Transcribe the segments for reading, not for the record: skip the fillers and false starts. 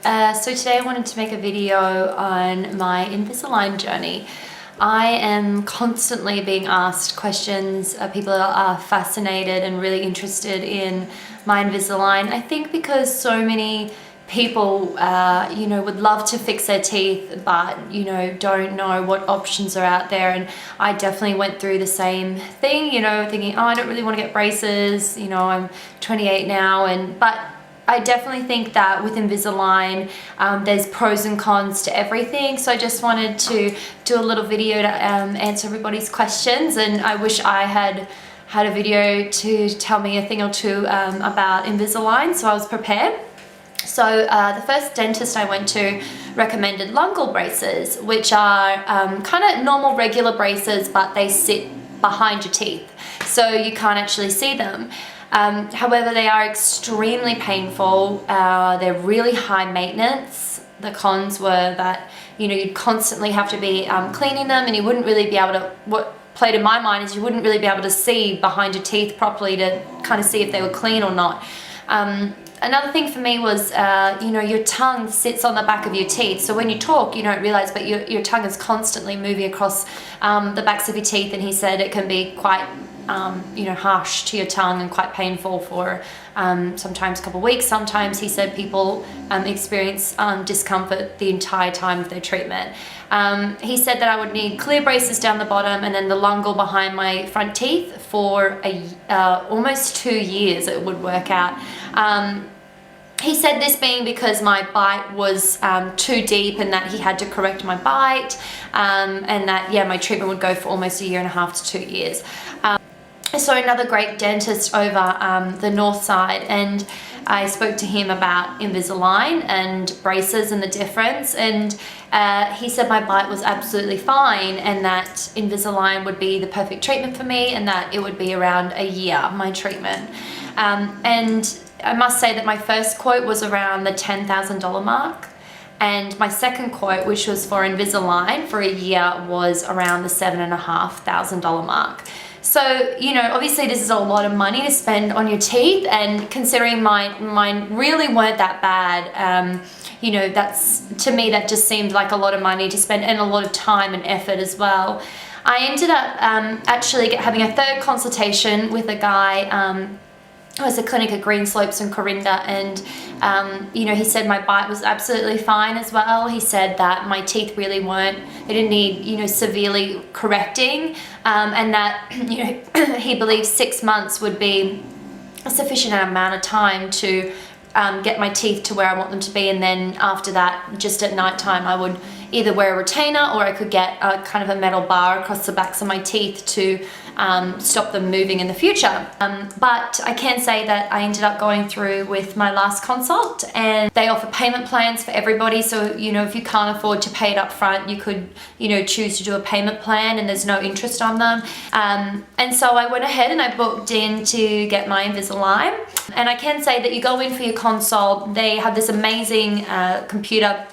So today I wanted to make a video on my Invisalign journey. I am constantly being asked questions. People are fascinated and really interested in my Invisalign. I think because so many people, would love to fix their teeth, but, don't know what options are out there. And I definitely went through the same thing, thinking, oh, I don't really want to get braces. I'm 28 now, but I definitely think that with Invisalign, there's pros and cons to everything. So I just wanted to do a little video to answer everybody's questions, and I wish I had a video to tell me a thing or two about Invisalign, so I was prepared. So the first dentist I went to recommended lingual braces, which are kind of normal regular braces, but they sit behind your teeth, so you can't actually see them. However, they are extremely painful. They're really high maintenance. The cons were that, you'd constantly have to be cleaning them, and you wouldn't really be able to, what played in my mind is you wouldn't really be able to see behind your teeth properly to kind of see if they were clean or not. Another thing for me was, your tongue sits on the back of your teeth. So when you talk, you don't realize, but your tongue is constantly moving across the backs of your teeth. And he said it can be quite, harsh to your tongue and quite painful for sometimes a couple of weeks. Sometimes he said people experience discomfort the entire time of their treatment. He said that I would need clear braces down the bottom and then the lingual behind my front teeth for almost 2 years it would work out. He said this being because my bite was too deep and that he had to correct my bite, and that, my treatment would go for almost 1.5 to 2 years. So another great dentist over the north side, and I spoke to him about Invisalign and braces and the difference, and he said my bite was absolutely fine and that Invisalign would be the perfect treatment for me, and that it would be around a year, my treatment. And I must say that my first quote was around the $10,000 mark, and my second quote, which was for Invisalign for a year, was around the $7,500 mark. So, obviously this is a lot of money to spend on your teeth, and considering mine really weren't that bad, that's, to me, that just seemed like a lot of money to spend, and a lot of time and effort as well. I ended up actually having a third consultation with a guy it was a clinic at Green Slopes in Corinda, and he said my bite was absolutely fine as well. He said that my teeth really they didn't need, severely correcting, and that, he believes 6 months would be a sufficient amount of time to get my teeth to where I want them to be, and then after that, just at night time, I would either wear a retainer or I could get a kind of a metal bar across the backs of my teeth to stop them moving in the future. But I can say that I ended up going through with my last consult, and they offer payment plans for everybody. So, if you can't afford to pay it up front, you could, choose to do a payment plan, and there's no interest on them. And so I went ahead and I booked in to get my Invisalign. And I can say that you go in for your consult, they have this amazing computer,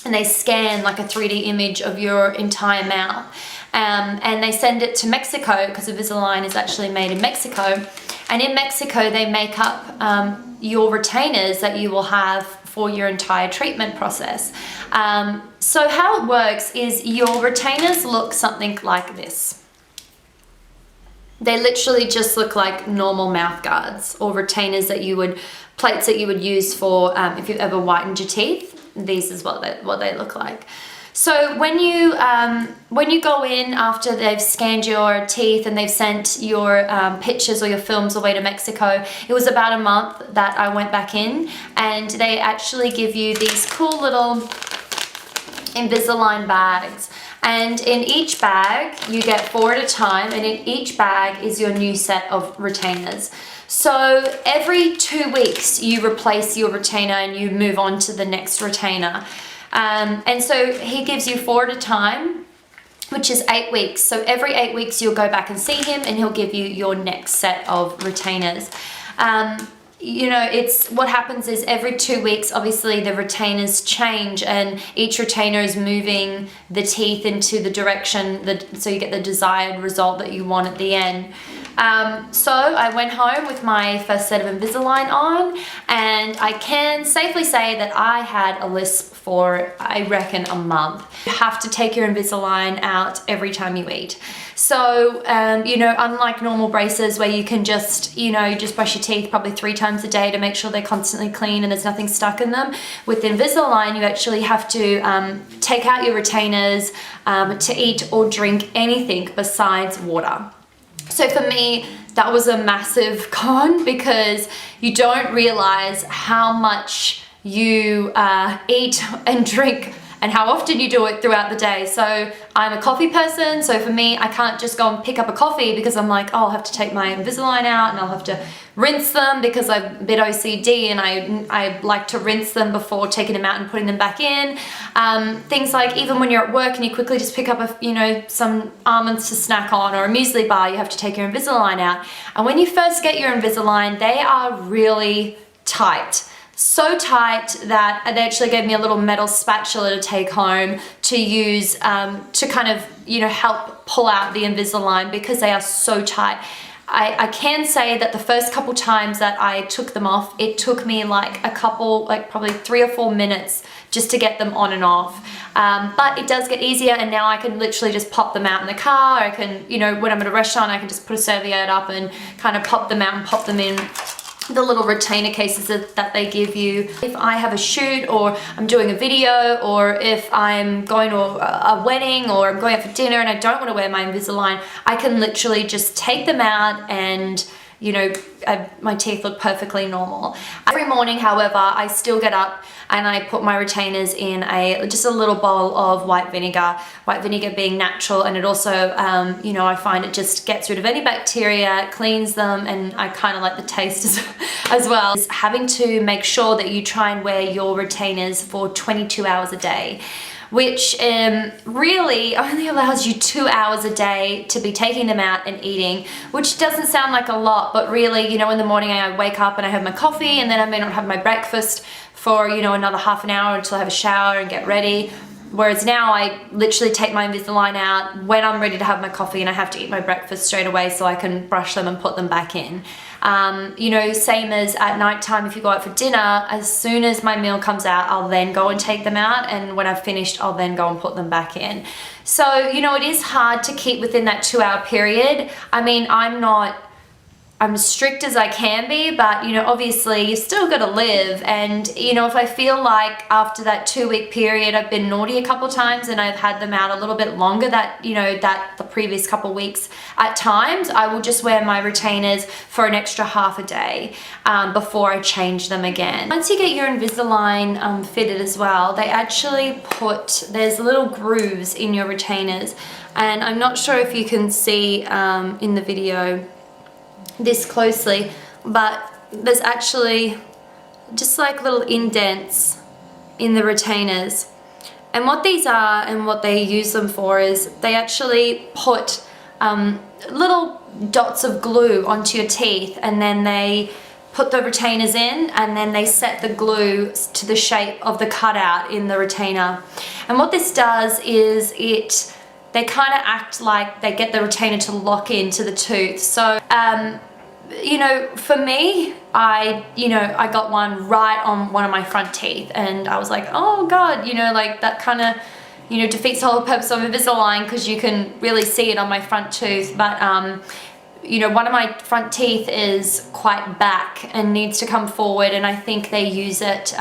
and they scan like a 3D image of your entire mouth. And they send it to Mexico, because Invisalign is actually made in Mexico. And in Mexico, they make up your retainers that you will have for your entire treatment process. So how it works is your retainers look something like this. They literally just look like normal mouth guards or retainers plates that you would use for if you've ever whitened your teeth. These is what they look like. So when you go in after they've scanned your teeth and they've sent your pictures or your films away to Mexico, it was about a month that I went back in, and they actually give you these cool little Invisalign bags. And in each bag, you get 4 at a time, and in each bag is your new set of retainers. So every 2 weeks, you replace your retainer and you move on to the next retainer. And so he gives you 4 at a time, which is 8 weeks. So every 8 weeks, you'll go back and see him, and he'll give you your next set of retainers. It's what happens is every 2 weeks, obviously the retainers change, and each retainer is moving the teeth into the direction so you get the desired result that you want at the end. So I went home with my first set of Invisalign on, and I can safely say that I had a lisp for, I reckon, a month. You have to take your Invisalign out every time you eat. So, you know, unlike normal braces where you can just, you know, just brush your teeth probably 3 times a day to make sure they're constantly clean and there's nothing stuck in them, with Invisalign you actually have to take out your retainers to eat or drink anything besides water. So for me, that was a massive con, because you don't realize how much you eat and drink and how often you do it throughout the day. So I'm a coffee person, so for me, I can't just go and pick up a coffee because I'm like, oh, I'll have to take my Invisalign out and I'll have to rinse them because I'm a bit OCD and I like to rinse them before taking them out and putting them back in. Things like even when you're at work and you quickly just pick up some almonds to snack on, or a muesli bar, you have to take your Invisalign out. And when you first get your Invisalign, they are really tight. So tight that they actually gave me a little metal spatula to take home to use to kind of, you know, help pull out the Invisalign, because they are so tight. I can say that the first couple times that I took them off, it took me like probably 3 or 4 minutes just to get them on and off. But it does get easier, and now I can literally just pop them out in the car. I can, you know, when I'm at a restaurant, I can just put a serviette up and kind of pop them out and pop them in the little retainer cases that they give you. If I have a shoot, or I'm doing a video, or if I'm going to a wedding, or I'm going out for dinner and I don't want to wear my Invisalign, I can literally just take them out and, you know, my teeth look perfectly normal. Every morning, however, I still get up and I put my retainers in just a little bowl of white vinegar being natural, and it also, you know, I find it just gets rid of any bacteria, cleans them, and I kind of like the taste as well. Having to make sure that you try and wear your retainers for 22 hours a day, which really only allows you 2 hours a day to be taking them out and eating, which doesn't sound like a lot, but really, you know, in the morning I wake up and I have my coffee, and then I may not have my breakfast for, you know, another half an hour until I have a shower and get ready. Whereas now I literally take my Invisalign out when I'm ready to have my coffee, and I have to eat my breakfast straight away so I can brush them and put them back in. You know, same as at nighttime, if you go out for dinner, as soon as my meal comes out, I'll then go and take them out, and when I've finished, I'll then go and put them back in. So, you know, it is hard to keep within that 2-hour period. I mean, I'm as strict as I can be, but, you know, obviously you still got to live. And, you know, if I feel like after that 2-week period I've been naughty a couple times and I've had them out a little bit longer, the previous couple weeks at times, I will just wear my retainers for an extra half a day before I change them again. Once you get your Invisalign fitted as well, they actually there's little grooves in your retainers, and I'm not sure if you can see in the video this closely, but there's actually just like little indents in the retainers. And what these are and what they use them for is they actually put little dots of glue onto your teeth, and then they put the retainers in, and then they set the glue to the shape of the cutout in the retainer. And what this does is they kind of act like they get the retainer to lock into the tooth. So, you know, for me, I got one right on one of my front teeth, and I was like, oh God, you know, like that kind of, you know, defeats the whole purpose of Invisalign, because you can really see it on my front tooth. But, you know, one of my front teeth is quite back and needs to come forward, and I think they use it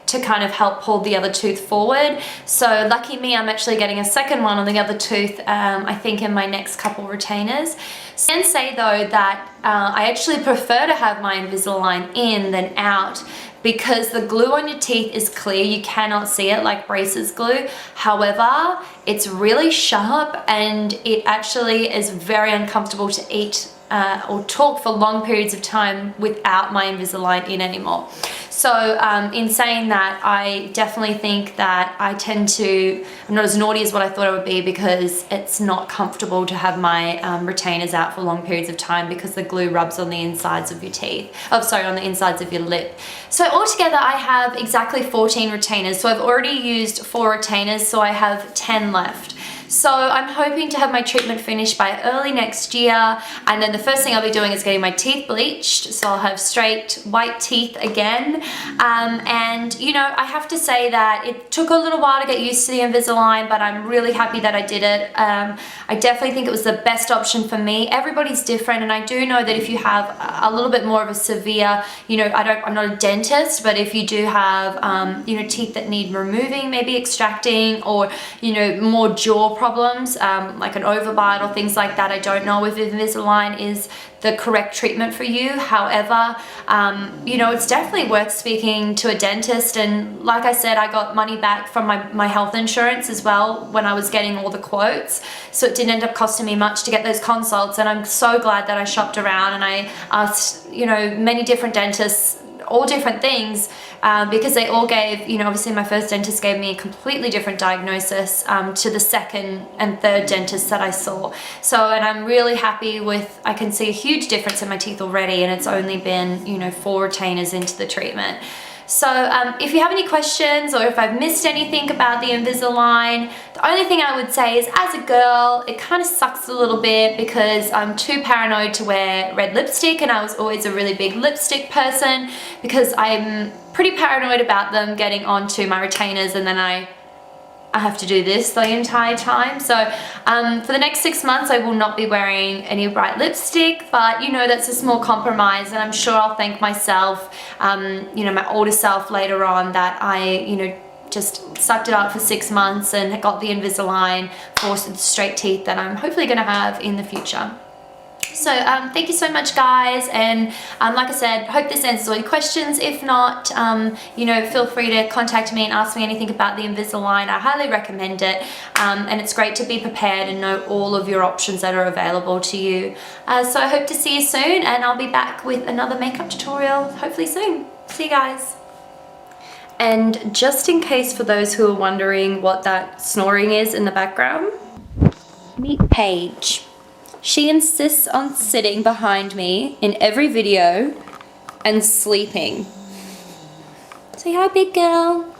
to kind of help pull the other tooth forward. So lucky me, I'm actually getting a second one on the other tooth, I think in my next couple retainers. So I can say though that I actually prefer to have my Invisalign in than out, because the glue on your teeth is clear, you cannot see it like braces glue. However, it's really sharp, and it actually is very uncomfortable to eat or talk for long periods of time without my Invisalign in anymore. So in saying that, I definitely think that I'm not as naughty as what I thought I would be, because it's not comfortable to have my retainers out for long periods of time, because the glue rubs on the insides of your teeth. On the insides of your lip. So altogether I have exactly 14 retainers. So I've already used 4 retainers, so I have 10 left. So I'm hoping to have my treatment finished by early next year, and then the first thing I'll be doing is getting my teeth bleached, so I'll have straight white teeth again. And you know, I have to say that it took a little while to get used to the Invisalign, but I'm really happy that I did it. I definitely think it was the best option for me. Everybody's different, and I do know that if you have a little bit more of a severe, you know, I'm not a dentist, but if you do have, you know, teeth that need removing, maybe extracting, or, you know, more jaw problems, like an overbite or things like that, I don't know if Invisalign is the correct treatment for you. However, you know, it's definitely worth speaking to a dentist. And like I said, I got money back from my health insurance as well when I was getting all the quotes. So it didn't end up costing me much to get those consults. And I'm so glad that I shopped around and I asked, you know, many different dentists, all different things, because they all gave, you know, obviously my first dentist gave me a completely different diagnosis to the second and third dentist that I saw. So, and I'm really happy with, I can see a huge difference in my teeth already, and it's only been, you know, 4 retainers into the treatment. So if you have any questions or if I've missed anything about the Invisalign, the only thing I would say is, as a girl, it kind of sucks a little bit because I'm too paranoid to wear red lipstick, and I was always a really big lipstick person because I'm pretty paranoid about them getting onto my retainers, and then I have to do this the entire time. So for the next 6 months I will not be wearing any bright lipstick, but you know, that's a small compromise, and I'm sure I'll thank myself, you know, my older self later on, that I, you know, just sucked it up for 6 months and got the Invisalign for straight teeth that I'm hopefully going to have in the future. So thank you so much, guys, and like I said, hope this answers all your questions. If not, you know, feel free to contact me and ask me anything about the Invisalign. I highly recommend it, and it's great to be prepared and know all of your options that are available to you. So I hope to see you soon, and I'll be back with another makeup tutorial hopefully soon. See you guys. And just in case for those who are wondering what that snoring is in the background, meet Paige. She insists on sitting behind me in every video and sleeping. Say hi, big girl.